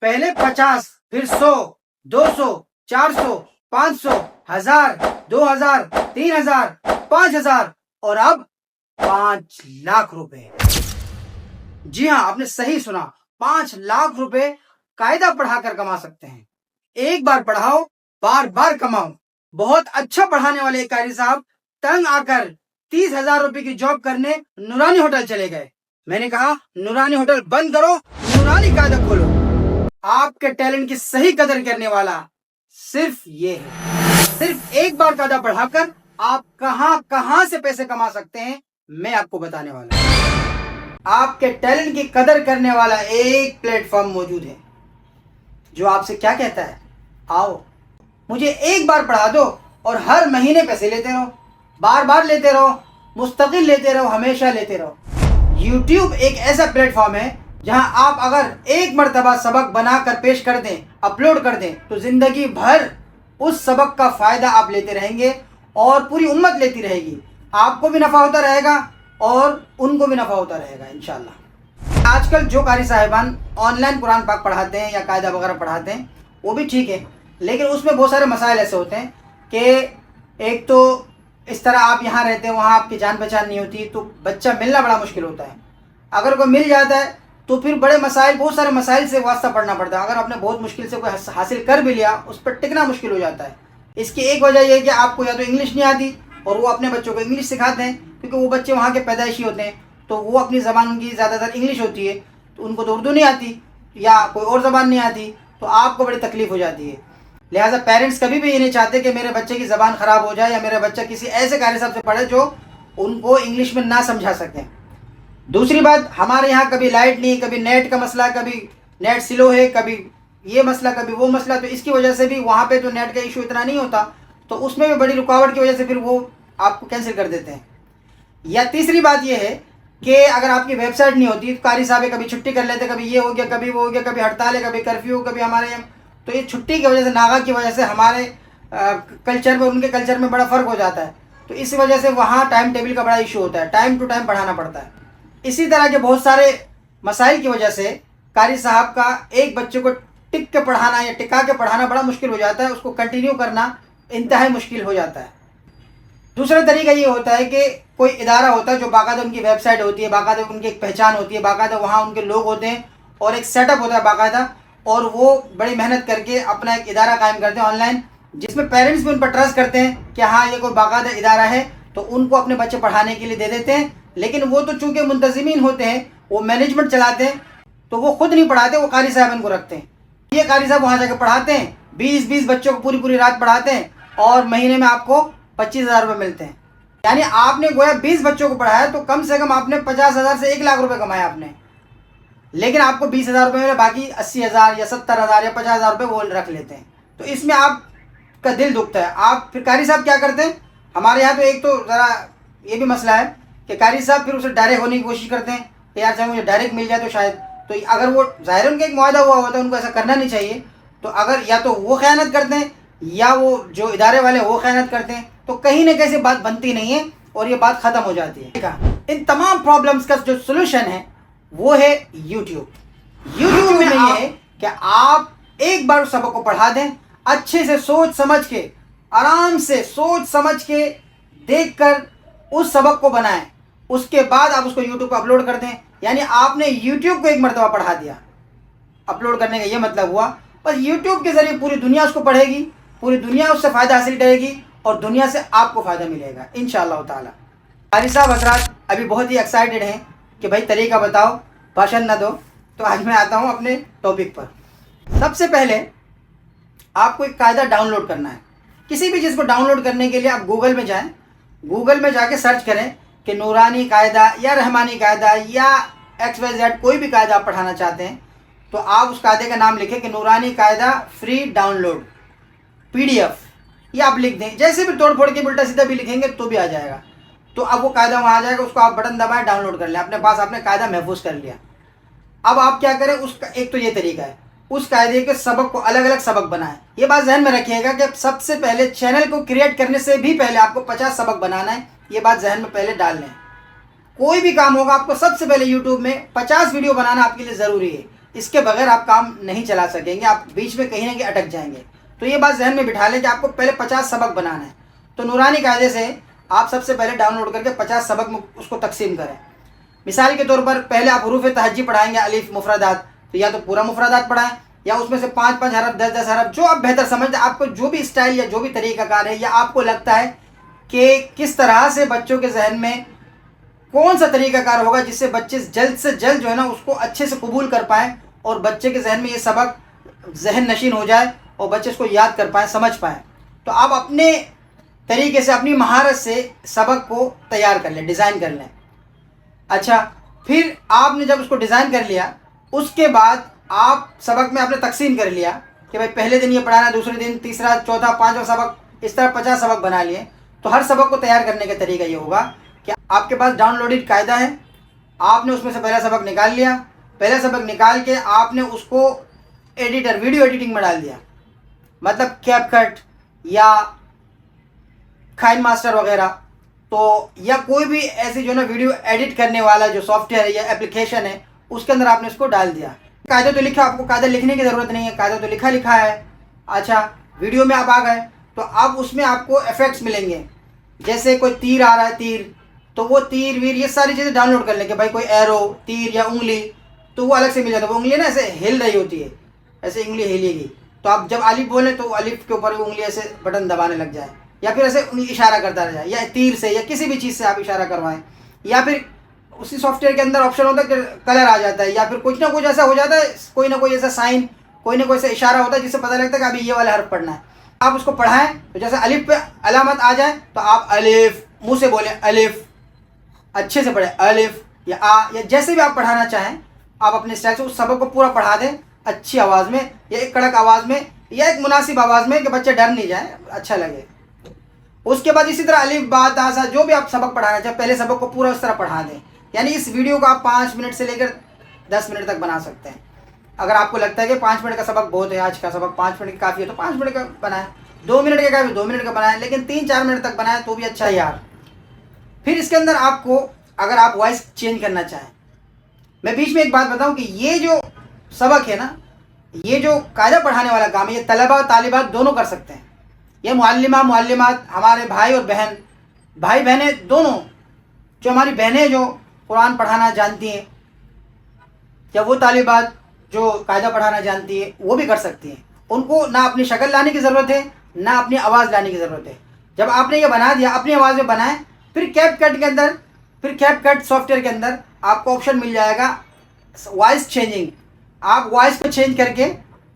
پہلے 50، پھر 100، 200، 400، 500، 1000، 2000، 3000، 5000 اور اب 5 لاکھ روپے۔ جی ہاں، آپ نے صحیح سنا، 5 لاکھ روپے قاعدہ پڑھا کر کما سکتے ہیں۔ ایک بار پڑھاؤ، بار بار کماؤ۔ بہت اچھا پڑھانے والے ایک قاری صاحب تنگ آ کر 30,000 روپے کی جاب کرنے نورانی ہوٹل چلے گئے۔ میں نے کہا نورانی ہوٹل بند کرو، نورانی قاعدہ کھولو۔ آپ کے ٹیلنٹ کی صحیح قدر کرنے والا صرف یہ ہے۔ صرف ایک بار قاعدہ پڑھا کر آپ کہاں کہاں سے پیسے کما سکتے ہیں، میں آپ کو بتانے والا ہوں۔ آپ کے ٹیلنٹ کی قدر کرنے والا ایک پلیٹ فارم موجود ہے جو آپ سے کیا کہتا ہے، آؤ مجھے ایک بار پڑھا دو اور ہر مہینے پیسے لیتے رہو، بار بار لیتے رہو، مستقل لیتے رہو، ہمیشہ لیتے رہو۔ یوٹیوب ایک ایسا پلیٹ فارم ہے جہاں آپ اگر ایک مرتبہ سبق بنا کر پیش کر دیں، اپلوڈ کر دیں، تو زندگی بھر اس سبق کا فائدہ آپ لیتے رہیں گے اور پوری امت لیتی رہے گی۔ آپ کو بھی نفع ہوتا رہے گا اور ان کو بھی نفع ہوتا رہے گا انشاءاللہ۔ آج کل جو قاری صاحبان آن لائن قرآن پاک پڑھاتے ہیں یا قاعدہ وغیرہ پڑھاتے ہیں وہ بھی ٹھیک ہے، لیکن اس میں بہت سارے مسائل ایسے ہوتے ہیں کہ ایک تو اس طرح آپ یہاں رہتے ہیں، وہاں آپ کی جان پہچان نہیں ہوتی، تو بچہ ملنا بڑا مشکل ہوتا ہے۔ اگر کوئی مل جاتا ہے تو پھر بڑے مسائل، بہت سارے مسائل سے واسطہ پڑنا پڑتا ہے۔ اگر آپ نے بہت مشکل سے کوئی حاصل کر بھی لیا، اس پر ٹکنا مشکل ہو جاتا ہے۔ اس کی ایک وجہ یہ ہے کہ آپ کو یا تو انگلش نہیں آتی، اور وہ اپنے بچوں کو انگلش سکھاتے ہیں کیونکہ وہ بچے وہاں کے پیدائشی ہوتے ہیں، تو وہ اپنی زبان ان کی زیادہ تر انگلش ہوتی ہے، تو ان کو تو اردو نہیں آتی یا کوئی اور زبان نہیں آتی، تو آپ کو بڑی تکلیف ہو جاتی ہے۔ لہٰذا پیرنٹس کبھی بھی یہ نہیں چاہتے کہ میرے بچے کی زبان خراب ہو جائے یا میرا بچہ کسی ایسے قاری صاحب سے پڑھے جو ان کو انگلش میں نہ سمجھا سکیں۔ دوسری بات، ہمارے یہاں کبھی لائٹ نہیں، کبھی نیٹ کا مسئلہ، کبھی نیٹ سلو ہے، کبھی یہ مسئلہ، کبھی وہ مسئلہ، تو اس کی وجہ سے بھی وہاں پہ تو نیٹ کا ایشو اتنا نہیں ہوتا، تو اس میں بھی بڑی رکاوٹ کی وجہ سے پھر وہ آپ کو کینسل کر دیتے ہیں۔ یا تیسری بات یہ ہے کہ اگر آپ کی ویب سائٹ نہیں ہوتی تو قاری صاحب کبھی چھٹی کر لیتے، کبھی یہ ہو گیا، کبھی وہ ہو گیا، کبھی ہڑتال ہے، کبھی کرفیو، کبھی ہمارے یہاں، تو یہ چھٹی کی وجہ سے، ناغا کی وجہ سے ہمارے کلچر میں، ان کے کلچر میں بڑا فرق ہو جاتا ہے، تو اس وجہ سے وہاں ٹائم ٹیبل کا بڑا ایشو ہوتا ہے، ٹائم ٹو ٹائم پڑھانا پڑتا ہے۔ اسی طرح کے بہت سارے مسائل کی وجہ سے قاری صاحب کا ایک بچے کو ٹک کے پڑھانا یا ٹکا کے پڑھانا بڑا مشکل ہو جاتا ہے، اس کو کنٹینیو کرنا انتہائی مشکل ہو جاتا ہے۔ دوسرا طریقہ یہ ہوتا ہے کہ کوئی ادارہ ہوتا ہے جو باقاعدہ ان کی ویب سائٹ ہوتی ہے، باقاعدہ ان کی ایک پہچان ہوتی ہے، باقاعدہ وہاں ان کے لوگ ہوتے ہیں اور ایک سیٹ اپ ہوتا ہے باقاعدہ، اور وہ بڑی محنت کر کے اپنا ایک ادارہ قائم کرتے ہیں آن لائن، جس میں پیرنٹس بھی ان پر ٹرسٹ کرتے ہیں کہ ہاں یہ کوئی باقاعدہ ادارہ ہے، تو ان کو اپنے بچے پڑھانے کے لیے دے دیتے ہیں۔ لیکن وہ تو چونکہ منتظمین ہوتے ہیں، وہ مینجمنٹ چلاتے ہیں، تو وہ خود نہیں پڑھاتے، وہ قاری صاحب ان کو رکھتے ہیں۔ یہ قاری صاحب وہاں جا کے پڑھاتے ہیں، 20 بچوں کو پوری رات پڑھاتے ہیں، اور مہینے میں آپ کو 25,000 روپے ملتے ہیں۔ یعنی آپ نے گویا 20 بچوں کو پڑھایا تو کم سے کم آپ نے 50,000 سے 1 لاکھ روپے کمایا آپ نے، لیکن آپ کو 20,000 روپے میں باقی 80,000 یا 70,000 یا 50,000 روپے وہ رکھ لیتے ہیں، تو اس میں آپ کا دل دکھتا ہے۔ آپ پھر قاری صاحب کیا کرتے ہیں، ہمارے یہاں تو ایک تو ذرا یہ بھی مسئلہ ہے کہ قاری صاحب پھر اسے ڈائریکٹ ہونے کی کوشش کرتے ہیں کہ یار چاہے مجھے ڈائریکٹ مل جائے تو شاید، تو اگر وہ ظاہر ان کا ایک معاہدہ ہوا ہوتا ہے، ان کو ایسا کرنا نہیں چاہیے، تو اگر یا تو وہ خیانت کرتے ہیں یا وہ جو ادارے والے وہ خیانت کرتے ہیں، تو کہیں نہ کہیں سے بات بنتی نہیں ہے اور یہ بات ختم ہو جاتی ہے۔ ان تمام پرابلمز کا جو سلوشن ہے وہ ہے یوٹیوب۔ یوٹیوب میں یہ ہے کہ آپ ایک بار اس سبق کو پڑھا دیں، اچھے سے سوچ سمجھ کے، آرام سے سوچ سمجھ کے دیکھ کر اس سبق کو بنائیں، اس کے بعد آپ اس کو یوٹیوب پہ اپلوڈ کر دیں۔ یعنی آپ نے یوٹیوب کو ایک مرتبہ پڑھا دیا، اپلوڈ کرنے کا یہ مطلب ہوا بس یوٹیوب کے ذریعے پوری دنیا اس کو پڑھے گی، پوری دنیا اس سے فائدہ حاصل کرے گی اور دنیا سے آپ کو فائدہ ملے گا انشاءاللہ تعالی۔ قاری صاحب حضرات ابھی بہت ہی ایکسائٹڈ ہیں کہ بھائی طریقہ بتاؤ، بھاشن نہ دو، تو آج میں آتا ہوں اپنے ٹاپک پر۔ سب سے پہلے آپ کو ایک قاعدہ ڈاؤن لوڈ کرنا ہے۔ کسی بھی چیز کو ڈاؤن لوڈ کرنے کے لیے آپ گوگل میں جائیں، گوگل میں جا کے سرچ کریں کہ نورانی قاعدہ یا رحمانی قاعدہ یا XYZ کوئی بھی قاعدہ آپ پڑھانا چاہتے ہیں، تو آپ اس قاعدے کا نام لکھیں کہ نورانی قاعدہ فری ڈاؤن لوڈ PDF، یہ آپ لکھ دیں، جیسے بھی توڑ پھوڑ کے الٹا سیدھا بھی لکھیں گے تو بھی آ جائے گا، تو اب وہ قاعدہ وہاں آ جائے گا، اس کو آپ بٹن دبائیں، ڈاؤن لوڈ کر لیں، اپنے پاس آپ نے قاعدہ محفوظ کر لیا۔ اب آپ کیا کریں، اس کا ایک تو یہ طریقہ ہے، اس قاعدے کے سبق کو الگ الگ سبق بنائیں۔ یہ بات ذہن میں رکھیے گا کہ سب سے پہلے چینل کو کریٹ کرنے سے بھی پہلے آپ کو 50 سبق بنانا ہے، یہ بات ذہن میں پہلے ڈال لیں۔ کوئی بھی کام ہوگا آپ کو سب سے پہلے یوٹیوب میں 50 ویڈیو بنانا آپ کے لیے ضروری ہے، اس کے بغیر آپ کام نہیں چلا سکیں گے، آپ بیچ میں کہیں نہ کہیں اٹک جائیں گے۔ تو یہ بات ذہن میں بٹھا لیں کہ آپ کو پہلے 50 سبق بنانا ہے۔ تو نورانی قاعدے سے آپ سب سے پہلے ڈاؤن لوڈ کر کے 50 سبق میں اس کو تقسیم کریں۔ مثال کے طور پر پہلے آپ حروف تہجی پڑھائیں گے، الف مفردات، تو یا تو پورا مفردات پڑھائیں یا اس میں سے 5 حرف 10 حرف، جو آپ بہتر سمجھتے ہیں، آپ کو جو بھی اسٹائل یا جو بھی طریقہ کار ہے یا آپ کو لگتا ہے کہ کس طرح سے بچوں کے ذہن میں کون سا طریقہ کار ہوگا جس سے بچے جلد سے جلد جو ہے نا اس کو اچھے سے قبول کر پائیں اور بچے کے ذہن میں یہ سبق ذہن نشین ہو جائے اور بچے اس کو یاد کر پائیں، سمجھ پائیں، تو آپ اپنے طریقے سے اپنی مہارت سے سبق کو تیار کر لیں، ڈیزائن کر لیں۔ اچھا، پھر آپ نے جب اس کو ڈیزائن کر لیا، اس کے بعد آپ سبق میں آپ نے تقسیم کر لیا کہ بھائی پہلے دن یہ پڑھانا، دوسرے دن تیسرا، چوتھا، پانچواں سبق، اس طرح 50 سبق بنا لیے۔ تو ہر سبق کو تیار کرنے کا طریقہ یہ ہوگا کہ آپ کے پاس ڈاؤن لوڈڈ قاعدہ ہے، آپ نے اس میں سے پہلا سبق نکال لیا، پہلا سبق نکال کے آپ نے اس کو ایڈیٹر ویڈیو ایڈیٹنگ میں ڈال دیا، مطلب کیپ کٹ یا کائن ماسٹر وغیرہ، تو یا کوئی بھی ایسی جو نا ویڈیو ایڈٹ کرنے والا جو سافٹ ویئر ہے یا اپلیکیشن ہے، اس کے اندر آپ نے اس کو ڈال دیا۔ قاعدہ تو لکھا، آپ کو قاعدہ لکھنے کی ضرورت نہیں ہے، قاعدہ تو لکھا ہے۔ اچھا، ویڈیو میں آپ آ گئے تو اب اس میں آپ کو ایفیکٹس ملیں گے، جیسے کوئی تیر آ رہا ہے، تیر، تو وہ تیر ویر یہ ساری چیزیں ڈاؤن لوڈ کر لیں کہ بھائی کوئی ایرو، تیر یا انگلی، تو وہ الگ سے مل جاتا ہے۔ وہ انگلی نا ایسے ہل رہی ہوتی ہے، ایسے انگلی ہلے گی، تو آپ جب الف بولیں تو الف کے اوپر انگلی ایسے بٹن دبانے لگ جائے، یا پھر ایسے اشارہ کرتا رہ جائے، یا تیر سے یا کسی بھی چیز سے آپ اشارہ کروائیں، یا پھر اسی سافٹ ویئر کے اندر آپشن ہوتا ہے کہ کلر آ جاتا ہے، یا پھر کچھ نہ کچھ ایسا ہو جاتا ہے، کوئی نہ کوئی ایسا سائن، کوئی نہ کوئی ایسا اشارہ ہوتا ہے جس سے پتہ لگتا ہے کہ ابھی یہ والا حرف پڑھنا ہے۔ آپ اس کو پڑھائیں تو جیسے الف پہ علامت آ جائے تو آپ الف منہ سے بولیں، الف اچھے سے پڑھیں، الف یا آ یا جیسے بھی آپ پڑھانا چاہیں آپ اپنے اسٹائل سے اس سبق کو پورا پڑھا دیں، اچھی آواز میں یا ایک کڑک آواز میں یا ایک مناسب آواز میں کہ بچے ڈر نہیں جائیں، اچھا لگے۔ اس کے بعد اسی طرح الف با تا سا جو بھی آپ سبق پڑھانا چاہیں پہلے سبق کو پورا اس طرح پڑھا دیں۔ یعنی اس ویڈیو کو آپ 5 منٹ سے لے کر 10 منٹ تک بنا سکتے ہیں۔ اگر آپ کو لگتا ہے کہ 5 منٹ کا سبق بہت ہے، آج کا سبق 5 منٹ کافی ہے، تو 5 منٹ کا بنائیں، 2 منٹ کا کافی 2 منٹ کا بنائیں، لیکن 3-4 منٹ تک بنائیں تو بھی اچھا ہے یار۔ پھر اس کے اندر آپ کو اگر آپ وائس چینج کرنا چاہیں، میں بیچ میں ایک بات بتاؤں کہ یہ جو سبق ہے نا، یہ جو قاعدہ پڑھانے والا کام ہے، یہ طلبہ اور طالبات دونوں کر سکتے ہیں۔ یہ معلمہ معلمات، ہمارے بھائی اور بہن، بھائی بہنیں دونوں، جو ہماری بہنیں جو قرآن پڑھانا جانتی ہیں یا وہ طالبات جو قاعدہ پڑھانا جانتی ہیں وہ بھی کر سکتی ہیں۔ ان کو نہ اپنی شکل لانے کی ضرورت ہے نہ اپنی آواز لانے کی ضرورت ہے۔ جب آپ نے یہ بنا دیا اپنی آواز میں بنائیں، پھر کیپ کٹ کے اندر، پھر کیپ کٹ سافٹ ویئر کے اندر آپ کو آپشن مل جائے گا وائس چینجنگ۔ آپ وائس کو چینج کر کے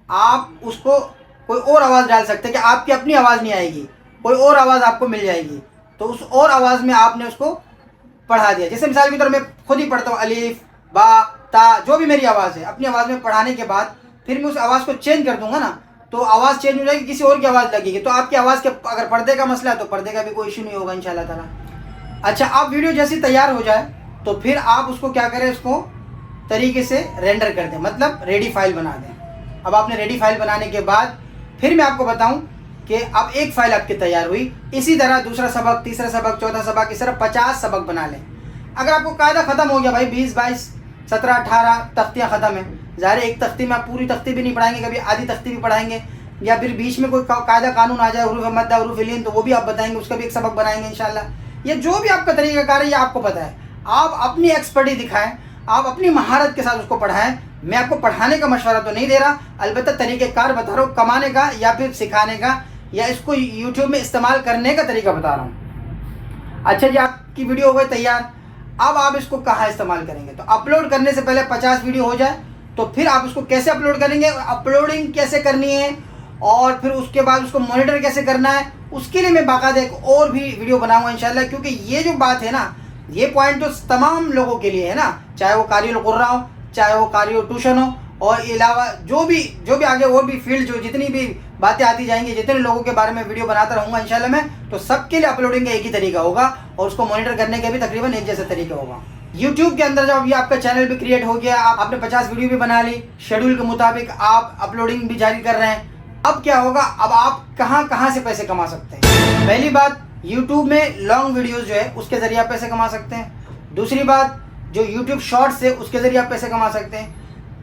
آپ اس کو کوئی اور آواز ڈال سکتے ہیں کہ آپ کی اپنی آواز نہیں آئے گی، کوئی اور آواز آپ کو مل جائے گی، تو اس اور آواز میں آپ نے اس کو پڑھا دیا۔ جیسے مثال کے طور میں خود ہی پڑھتا ہوں، الف با تا، جو بھی میری آواز ہے اپنی آواز میں پڑھانے کے بعد پھر میں اس آواز کو چینج کر دوں گا نا، تو آواز چینج ہو جائے گی، کسی اور کی آواز لگے گی، تو آپ کی آواز کے اگر پردے کا مسئلہ ہے تو پردے کا بھی کوئی ایشو نہیں ہوگا انشاءاللہ تعالیٰ۔ اچھا، آپ ویڈیو جیسی تیار ہو جائے تو پھر آپ اس کو کیا کریں، اس کو طریقے سے رینڈر کر دیں، مطلب ریڈی فائل بنا دیں۔ اب آپ نے ریڈی فائل بنانے کے بعد پھر میں آپ کو بتاؤں کہ اب ایک فائل آپ کی تیار ہوئی، اسی طرح دوسرا سبق، تیسرا سبق، چوتھا سبق، اس طرح 50 سبق بنا لیں۔ اگر آپ کو قاعدہ ختم ہو گیا بھائی، 20 22 17 18 تختیاں ختم ہیں، ظاہر ایک تختی میں آپ پوری تختی بھی نہیں پڑھائیں گے، کبھی آدھی تختی بھی پڑھائیں گے، یا پھر بیچ میں کوئی قاعدہ قانون آ جائے، حروف مدہ، حروف لین، تو وہ بھی آپ بتائیں گے، اس کا بھی ایک سبق بنائیں گے انشاءاللہ۔ یہ جو بھی آپ کا طریقہ کار ہے یہ آپ کو پتہ ہے، آپ اپنی ایکسپرٹی دکھائیں، آپ اپنی مہارت کے ساتھ اس کو پڑھائیں۔ میں آپ کو پڑھانے کا مشورہ تو نہیں دے رہا، البتہ طریقہ کار بتا رہا ہوں، کمانے کا یا پھر سکھانے کا یا اس کو یوٹیوب میں استعمال کرنے کا طریقہ بتا رہا ہوں۔ اچھا جی، آپ کی ویڈیو ہو گئی تیار، اب آپ اس کو کہاں استعمال کریں گے؟ تو اپلوڈ کرنے سے پہلے 50 ویڈیو ہو جائے تو پھر آپ اس کو کیسے اپلوڈ کریں گے، اپلوڈنگ کیسے کرنی ہے، اور پھر اس کے بعد اس کو مانیٹر کیسے کرنا ہے، اس کے لیے میں باقاعدہ ایک اور بھی ویڈیو بناؤں گا انشاءاللہ، کیونکہ یہ جو بات ہے نا، یہ پوائنٹ تو تمام لوگوں کے لیے ہے نا، چاہے وہ قاری القرآن ہو، چاہے وہ قاری ٹیوشن ہو، اور علاوہ جو بھی آگے اور بھی فیلڈ جو جتنی بھی باتیں آتی جائیں گی، جتنے لوگوں کے بارے میں ویڈیو بناتا رہوں گا انشاءاللہ میں، تو سب کے لیے اپلوڈنگ کا ایک ہی طریقہ ہوگا اور اس کو مانیٹر کرنے کا بھی تقریباً ایک جیسا طریقہ ہوگا۔ یوٹیوب کے اندر جب یہ آپ کا چینل بھی کریٹ ہو گیا، آپ نے 50 ویڈیو بھی بنا لی، شیڈول کے مطابق آپ اپلوڈنگ بھی جاری کر رہے ہیں، اب کیا ہوگا، اب آپ کہاں سے پیسے کما سکتے ہیں؟ پہلی بات، یوٹیوب میں لانگ ویڈیوز جو ہے اس کے ذریعے آپ پیسے کما سکتے ہیں۔ دوسری بات، جو یوٹیوب شارٹس ہے اس کے ذریعے آپ پیسے کما سکتے ہیں۔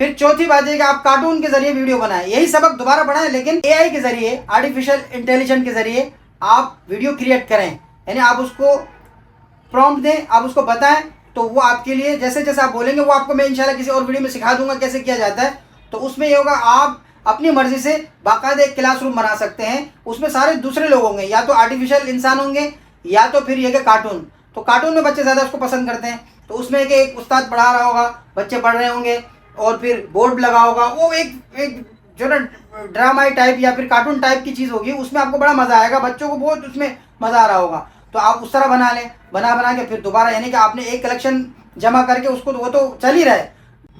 پھر چوتھی بات ہے کہ آپ کارٹون کے ذریعے ویڈیو بنائیں. یہی سبق دوبارہ پڑھائیں لیکن اے آئی کے ذریعے, آرٹیفیشل انٹیلیجنٹ کے ذریعے آپ ویڈیو کریٹ کریں. یعنی آپ اس کو پرومپٹ دیں, آپ اس کو بتائیں, تو وہ آپ کے لیے جیسے جیسے آپ بولیں گے وہ آپ کو میں انشاءاللہ کسی اور ویڈیو میں سکھا دوں گا کیسے کیا جاتا ہے. تو اس میں یہ ہوگا آپ اپنی مرضی سے باقاعدہ ایک کلاس روم بنا سکتے ہیں. اس میں سارے دوسرے لوگ ہوں گے, یا تو آرٹیفیشل انسان ہوں گے یا تو پھر یہ کہ کارٹون. تو کارٹون میں بچے زیادہ اس کو پسند کرتے ہیں. تو اس میں کہ ایک استاد پڑھا رہا ہوگا, بچے پڑھ رہے ہوں گے, اور پھر بورڈ لگا ہوگا, وہ ایک جو نا ڈرامائی ٹائپ یا پھر کارٹون ٹائپ کی چیز ہوگی. اس میں آپ کو بڑا مزہ آئے گا, بچوں کو بہت اس میں مزہ آ رہا ہوگا. تو آپ اس طرح بنا لیں, بنا کے پھر دوبارہ, یعنی کہ آپ نے ایک کلیکشن جمع کر کے اس کو, وہ تو چل ہی رہا ہے,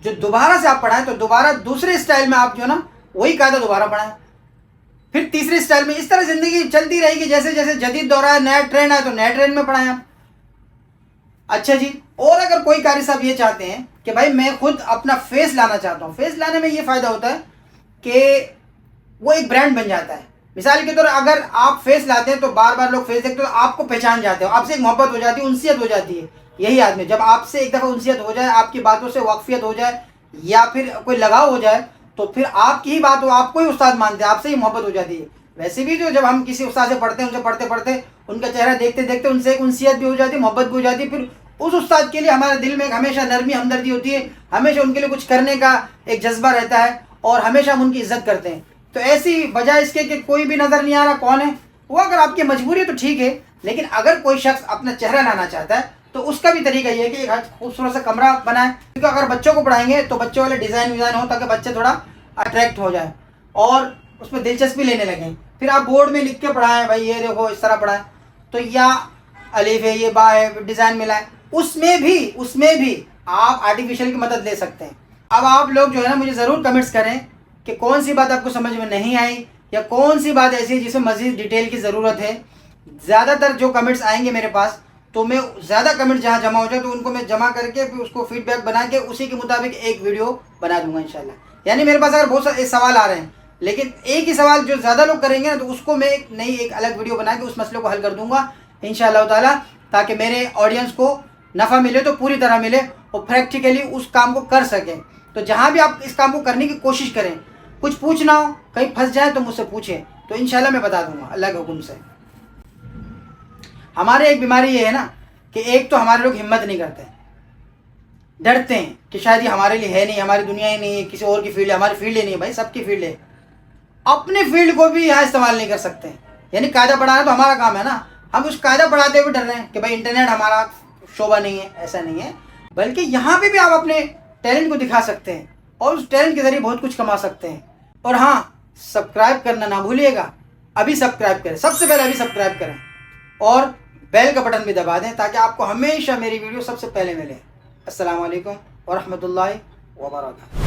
جو دوبارہ سے آپ پڑھائیں تو دوبارہ دوسرے اسٹائل میں آپ جو نا وہی قاعدہ دوبارہ پڑھائیں. پھر تیسرے اسٹائل میں. اس طرح زندگی چلتی رہے گی. جیسے جیسے جدید دور ہے, نیا ٹرینڈ ہے, تو نیا ٹرینڈ میں پڑھائیں آپ. اچھا جی, اور اگر کوئی قاری صاحب یہ چاہتے ہیں کہ بھائی میں خود اپنا فیس لانا چاہتا ہوں, فیس لانے میں یہ فائدہ ہوتا ہے کہ وہ ایک برانڈ بن جاتا ہے. مثال کے طور اگر آپ فیس لاتے ہیں تو بار بار لوگ فیس دیکھتے ہیں تو آپ کو پہچان جاتے ہیں, آپ سے ایک محبت ہو جاتی ہے, انسیت ہو جاتی ہے. یہی آدمی جب آپ سے ایک دفعہ انسیت ہو جائے, آپ کی باتوں سے واقفیت ہو جائے, یا پھر کوئی لگاؤ ہو جائے, تو پھر آپ کی ہی بات ہو, آپ کو ہی استاد مانتے ہیں, آپ سے ہی محبت ہو جاتی ہے. ویسے بھی جو جب ہم کسی استاد سے پڑھتے ہیں, ان سے پڑھتے پڑھتے ان کا چہرہ دیکھتے دیکھتے ان سے ایک انسیت بھی ہو جاتی ہے, محبت بھی ہو جاتی ہے. پھر اس استاد کے لیے ہمارے دل میں ہمیشہ نرمی ہمدردی ہوتی ہے, ہمیشہ ان کے لیے کچھ کرنے کا ایک جذبہ رہتا ہے, اور ہمیشہ ہم ان کی عزت کرتے ہیں. تو ایسی بجائے اس کے کہ کوئی بھی نظر نہیں آ رہا کون ہے وہ, اگر آپ کی مجبوری ہے تو ٹھیک ہے, لیکن اگر کوئی شخص اپنا چہرہ لانا چاہتا ہے تو اس کا بھی طریقہ یہ ہے کہ ایک خوبصورت سا کمرہ بنائیں. کیونکہ اگر بچوں کو پڑھائیں گے تو بچوں والے ڈیزائن ویزائن ہو تاکہ بچے تھوڑا اٹریکٹ ہو جائیں اور اس میں دلچسپی لینے لگیں. پھر آپ بورڈ میں لکھ کے پڑھائیں, بھائی یہ دیکھو اس طرح پڑھائیں, تو یا الف ہے, یہ با ہے, ڈیزائن ملائیں. اس میں بھی آپ آرٹیفیشل کی مدد لے سکتے ہیں. اب آپ لوگ جو ہے نا مجھے ضرور کمنٹس کریں کہ کون سی بات آپ کو سمجھ میں نہیں آئی, یا کون سی بات ایسی ہے جس میں مزید ڈیٹیل کی ضرورت ہے. زیادہ تر جو کمنٹس آئیں گے میرے پاس, تو میں زیادہ کمنٹ جہاں جمع ہو جائے تو ان کو میں جمع کر کے پھر اس کو فیڈ بیک بنا کے اسی کے مطابق ایک ویڈیو بنا دوں گا انشاءاللہ. یعنی میرے پاس اگر بہت سارے سوال آ رہے ہیں, لیکن ایک ہی سوال جو زیادہ لوگ کریں گے نا, تو اس کو میں ایک نئی ایک الگ ویڈیو بنا کے اس مسئلے کو حل کر دوں گا انشاءاللہ تعالیٰ, تاکہ میرے آڈینس کو نفع ملے تو پوری طرح ملے, اور پریکٹیکلی اس کام کو کر سکیں. تو جہاں بھی آپ اس کام کو کرنے کی کوشش کریں, کچھ پوچھنا ہو, کہیں پھنس جائیں تو مجھ سے پوچھیں, تو انشاءاللہ میں بتا دوں گا اللہ کے حکم سے. ہمارے ایک بیماری یہ ہے نا کہ ایک تو ہمارے لوگ ہمت نہیں کرتے, ڈرتے ہیں کہ شاید یہ ہمارے لیے ہے نہیں, ہماری دنیا ہی نہیں ہے, کسی اور کی فیلڈ ہے, ہماری فیلڈ ہی نہیں ہے. بھائی سب کی فیلڈ ہے, اپنی فیلڈ کو بھی یہاں استعمال نہیں کر سکتے. یعنی قاعدہ پڑھانا تو ہمارا کام ہے نا, ہم اس قاعدہ پڑھاتے ہوئے ڈر رہے ہیں کہ بھائی انٹرنیٹ ہمارا شعبہ نہیں ہے. ایسا نہیں ہے, بلکہ یہاں پہ بھی آپ اپنے ٹیلنٹ کو دکھا سکتے ہیں, اور اس ٹیلنٹ کے ذریعے بہت کچھ کما سکتے ہیں. اور ہاں, سبسکرائب کرنا نہ بھولیے گا. ابھی سبسکرائب کریں, سب سے پہلے ابھی سبسکرائب کریں, اور بیل کا بٹن بھی دبا دیں تاکہ آپ کو ہمیشہ میری ویڈیو سب سے پہلے ملے. السلام علیکم ورحمۃ اللہ وبرکاتہ.